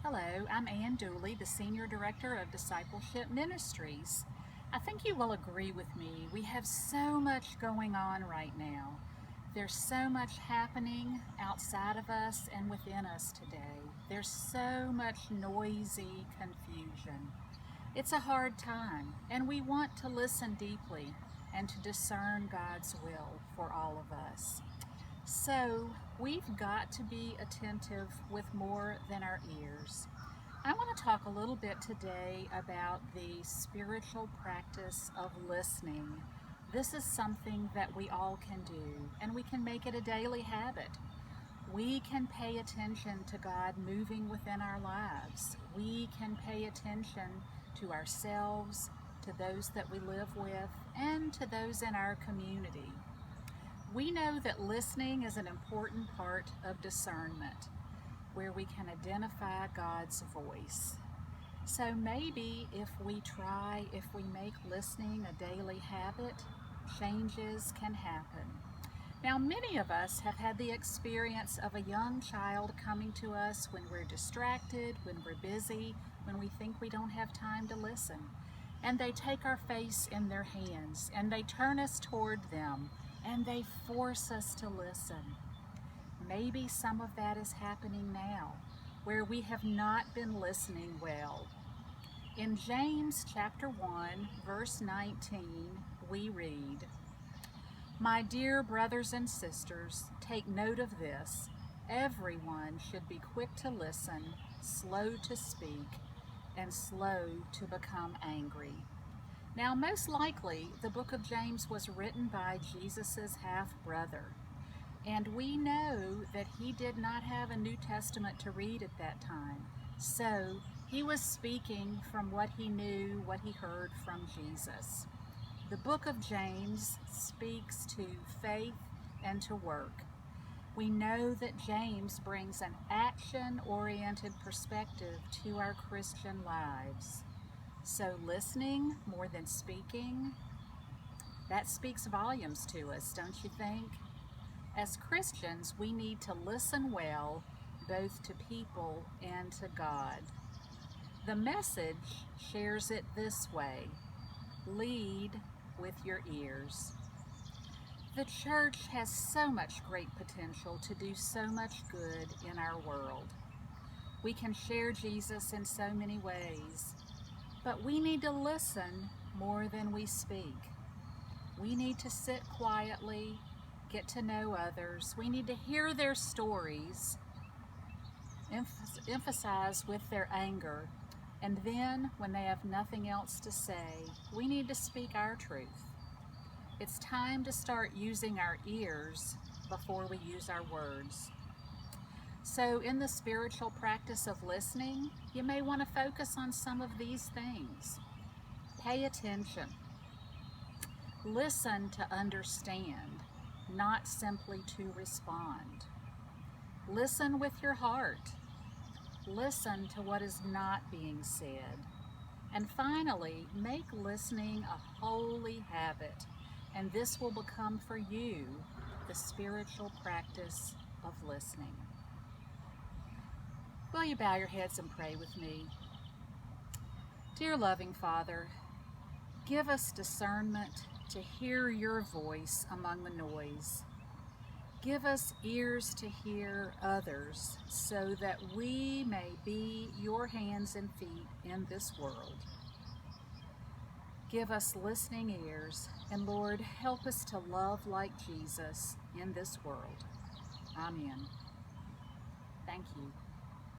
Hello, I'm Dooley, the Senior Director of Discipleship Ministries. I think you will agree with me. We have so much going on right now. There's so much happening outside of us and within us today. There's so much noisy confusion. It's a hard time, and we want to listen deeply and to discern God's will for all of us. So, we've got to be attentive with more than our ears. I want to talk a little bit today about the spiritual practice of listening. This is something that we all can do, and we can make it a daily habit. We can pay attention to God moving within our lives. We can pay attention to ourselves, to those that we live with, and to those in our community. We know that listening is an important part of discernment, where we can identify God's voice. So maybe if we make listening a daily habit, changes can happen. Now, many of us have had the experience of a young child coming to us when we're distracted, when we're busy, when we think we don't have time to listen. And they take our face in their hands and they turn us toward them and they force us to listen. Maybe some of that is happening now, where we have not been listening well. In James chapter 1, verse 19, we read, "My dear brothers and sisters, take note of this. Everyone should be quick to listen, slow to speak, and slow to become angry." Now, most likely, the book of James was written by Jesus' half-brother. And we know that he did not have a New Testament to read at that time. So he was speaking from what he knew, what he heard from Jesus. The book of James speaks to faith and to work. We know that James brings an action-oriented perspective to our Christian lives. So listening more than speaking, that speaks volumes to us, don't you think? As Christians, we need to listen well, both to people and to God. The Message shares it this way: lead with your ears. The church has so much great potential to do so much good in our world. We can share Jesus in so many ways, but we need to listen more than we speak. We need to sit quietly, get to know others. We need to hear their stories, emphasize with their anger, and then when they have nothing else to say, we need to speak our truth. It's time to start using our ears before we use our words. So in the spiritual practice of listening, you may want to focus on some of these things. Pay attention. Listen to understand, not simply to respond. Listen with your heart. Listen to what is not being said. And finally, make listening a holy habit, and this will become for you the spiritual practice of listening. Will you bow your heads and pray with me? Dear loving Father, give us discernment to hear your voice among the noise. Give us ears to hear others so that we may be your hands and feet in this world. Give us listening ears, and Lord, help us to love like Jesus in this world. Amen. Thank you.